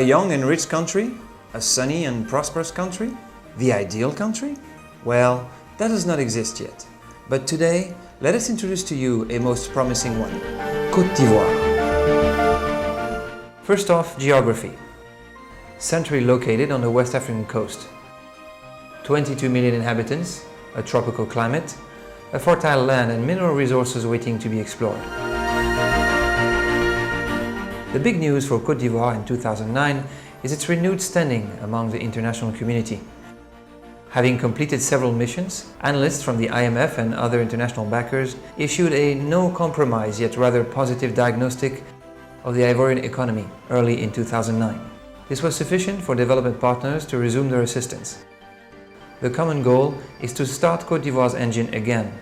A young and rich country? A sunny and prosperous country? The ideal country? Well, that does not exist yet. But today, let us introduce to you a most promising one, Côte d'Ivoire. First off, geography. Centrally located on the West African coast. 22 million inhabitants, a tropical climate, a fertile land and mineral resources waiting to be explored. The big news for Côte d'Ivoire in 2009 is its renewed standing among the international community. Having completed several missions, analysts from the IMF and other international backers issued a no-compromise yet rather positive diagnostic of the Ivorian economy early in 2009. This was sufficient for development partners to resume their assistance. The common goal is to start Côte d'Ivoire's engine again,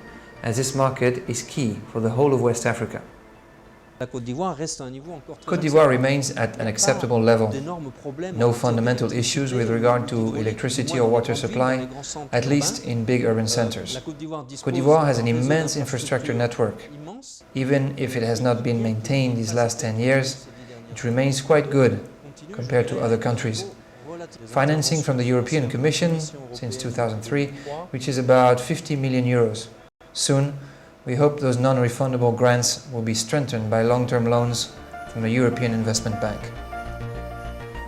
as this market is key for the whole of West Africa. Côte d'Ivoire remains at an acceptable level. No fundamental issues with regard to electricity or water supply, at least in big urban centers. Côte d'Ivoire has an immense infrastructure network. Even if it has not been maintained these last 10 years, it remains quite good compared to other countries. Financing from the European Commission since 2003 reaches about 50 million euros. Soon, we hope those non-refundable grants will be strengthened by long-term loans from the European Investment Bank.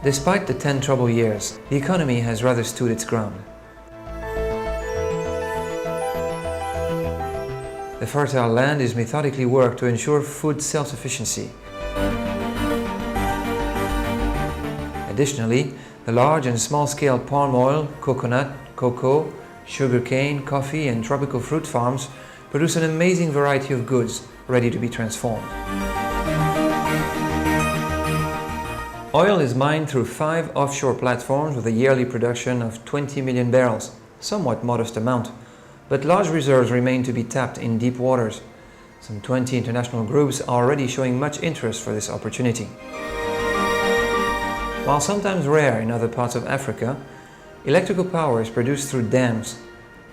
Despite the 10 troubled years, the economy has rather stood its ground. The fertile land is methodically worked to ensure food self-sufficiency. Additionally, the large and small-scale palm oil, coconut, cocoa, sugarcane, coffee and tropical fruit farms produce an amazing variety of goods ready to be transformed. Oil is mined through 5 offshore platforms with a yearly production of 20 million barrels, somewhat modest amount, but large reserves remain to be tapped in deep waters. Some 20 international groups are already showing much interest for this opportunity. While sometimes rare in other parts of Africa, electrical power is produced through dams,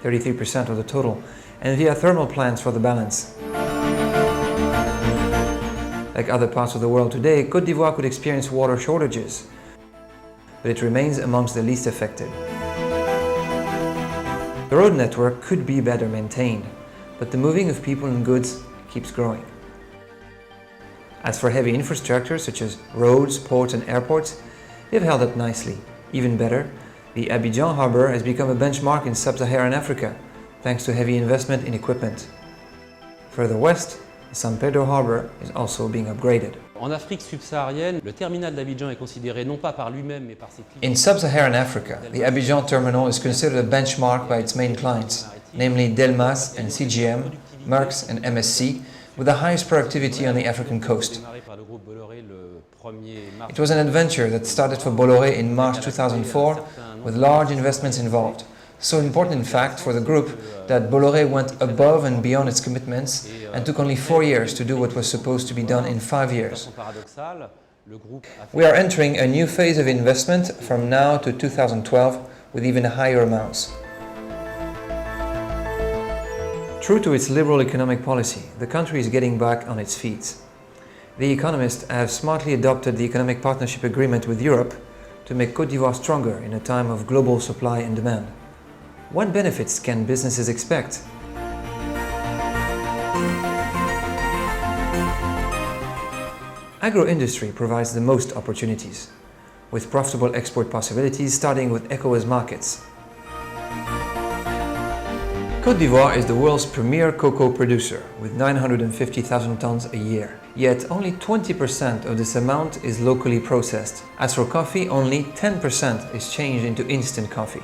33% of the total, and via thermal plants for the balance. Like other parts of the world today, Côte d'Ivoire could experience water shortages, but it remains amongst the least affected. The road network could be better maintained, but the moving of people and goods keeps growing. As for heavy infrastructure such as roads, ports and airports, they've held up nicely. Even better, the Abidjan harbour has become a benchmark in sub-Saharan Africa, thanks to heavy investment in equipment. Further west, the San Pedro harbour is also being upgraded. In sub-Saharan Africa, the Abidjan terminal is considered a benchmark by its main clients, namely Delmas and CGM, Merckx and MSC, with the highest productivity on the African coast. It was an adventure that started for Bolloré in March 2004, with large investments involved. So important in fact for the group that Bolloré went above and beyond its commitments and took only 4 years to do what was supposed to be done in 5 years. We are entering a new phase of investment from now to 2012 with even higher amounts. True to its liberal economic policy, the country is getting back on its feet. The economists have smartly adopted the Economic Partnership Agreement with Europe to make Côte d'Ivoire stronger in a time of global supply and demand. What benefits can businesses expect? Agro-industry provides the most opportunities, with profitable export possibilities starting with ECOWAS markets. Côte d'Ivoire is the world's premier cocoa producer, with 950,000 tons a year. Yet only 20% of this amount is locally processed. As for coffee, only 10% is changed into instant coffee.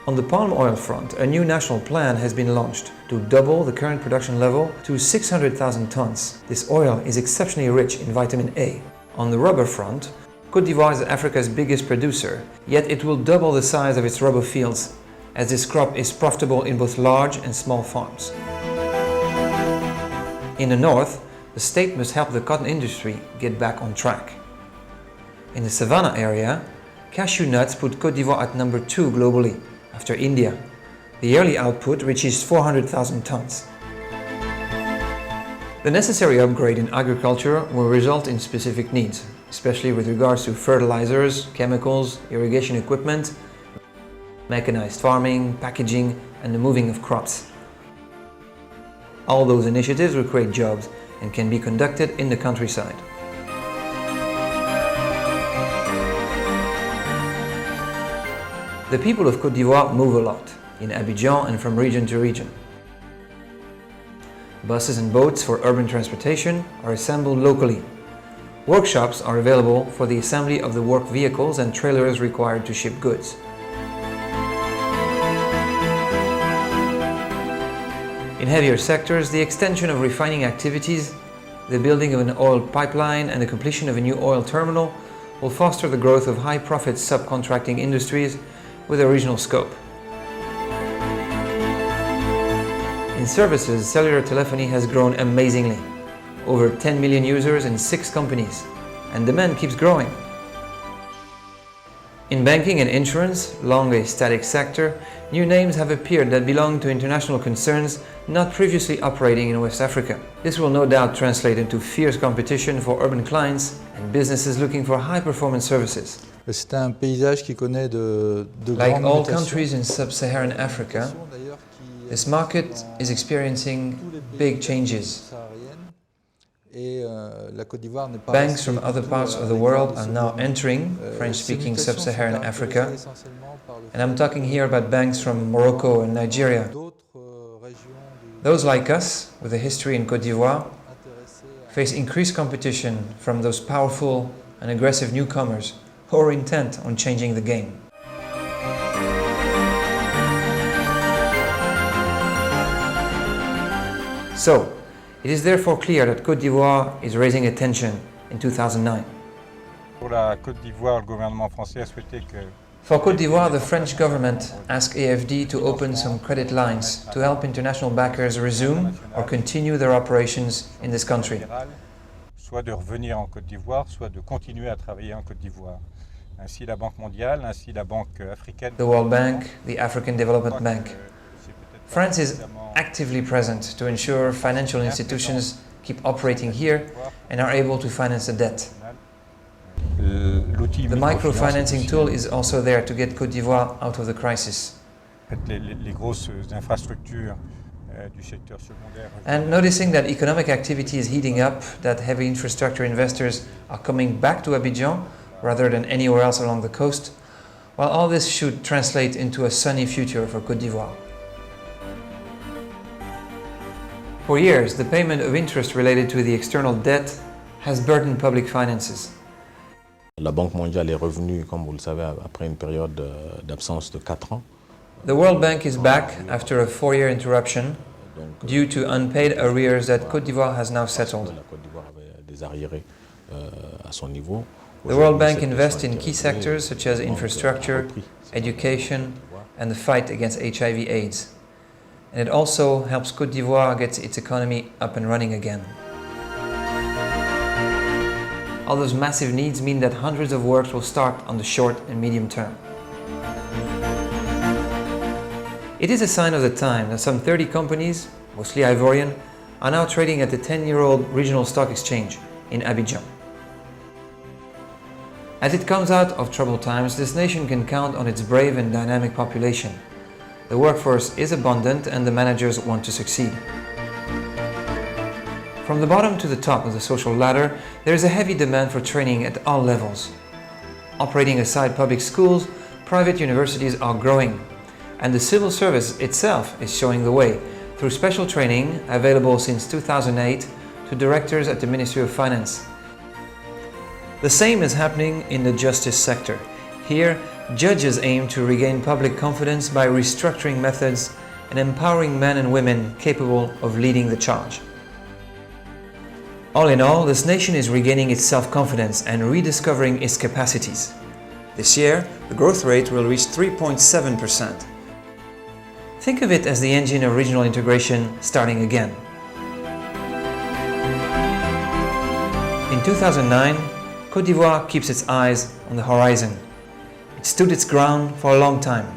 On the palm oil front, a new national plan has been launched to double the current production level to 600,000 tons. This oil is exceptionally rich in vitamin A. On the rubber front, Côte d'Ivoire is Africa's biggest producer, yet it will double the size of its rubber fields, as this crop is profitable in both large and small farms. In the north, the state must help the cotton industry get back on track. In the savannah area, cashew nuts put Côte d'Ivoire at number 2 globally, after India. The yearly output reaches 400,000 tons. The necessary upgrade in agriculture will result in specific needs. especially with regards to fertilizers, chemicals, irrigation equipment, mechanized farming, packaging, and the moving of crops. All those initiatives will create jobs and can be conducted in the countryside. The people of Côte d'Ivoire move a lot, in Abidjan and from region to region. Buses and boats for urban transportation are assembled locally. Workshops are available for the assembly of the work vehicles and trailers required to ship goods. In heavier sectors, the extension of refining activities, the building of an oil pipeline and the completion of a new oil terminal will foster the growth of high-profit subcontracting industries with a regional scope. In services, cellular telephony has grown amazingly. Over 10 million users in 6 companies, and demand keeps growing. In banking and insurance, long a static sector, new names have appeared that belong to international concerns not previously operating in West Africa. This will no doubt translate into fierce competition for urban clients and businesses looking for high-performance services. C'est un paysage qui connaît de like all countries in sub-Saharan Africa, this market is experiencing big changes. Banks from other parts of the world are now entering French-speaking sub-Saharan Africa, and I'm talking here about banks from Morocco and Nigeria. Those like us, with a history in Côte d'Ivoire, face increased competition from those powerful and aggressive newcomers who are intent on changing the game. So, it is therefore clear that Côte d'Ivoire is raising attention in 2009. Pour la Côte d'Ivoire, le gouvernement français a souhaité que For Côte d'Ivoire, the French government asked AFD to open some credit lines to help international backers resume or continue their operations in this country. soit de revenir en Côte d'Ivoire, soit de continuer à travailler en Côte d'Ivoire. Ainsi la Banque mondiale, ainsi la Banque africaine. The World Bank, the African Development Bank. France is actively present to ensure financial institutions keep operating here and are able to finance the debt. The microfinancing tool is also there to get Côte d'Ivoire out of the crisis. Les grosses infrastructures du secteur secondaire. And noticing that economic activity is heating up, that heavy infrastructure investors are coming back to Abidjan rather than anywhere else along the coast, well, all this should translate into a sunny future for Côte d'Ivoire. For years, the payment of interest related to the external debt has burdened public finances. La Banque mondiale est revenue, comme vous le savez, après une période d'absence de 4 ans. The World Bank is back after a 4-year interruption due to unpaid arrears that Côte d'Ivoire has now settled. La Côte d'Ivoire avait des arriérés à son niveau. The World Bank invests in key sectors such as infrastructure, education, and the fight against HIV/AIDS. And it also helps Côte d'Ivoire get its economy up and running again. All those massive needs mean that hundreds of works will start on the short and medium term. It is a sign of the time that some 30 companies, mostly Ivorian, are now trading at the 10-year-old regional stock exchange in Abidjan. As it comes out of troubled times, this nation can count on its brave and dynamic population. The workforce is abundant and the managers want to succeed. From the bottom to the top of the social ladder, there is a heavy demand for training at all levels. Operating aside public schools, private universities are growing, and the civil service itself is showing the way through special training available since 2008 to directors at the Ministry of Finance. The same is happening in the justice sector. Here, judges aim to regain public confidence by restructuring methods and empowering men and women capable of leading the charge. All in all, this nation is regaining its self-confidence and rediscovering its capacities. This year, the growth rate will reach 3.7%. Think of it as the engine of regional integration starting again. In 2009, Côte d'Ivoire keeps its eyes on the horizon. It stood its ground for a long time,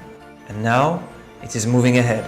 and now it is moving ahead.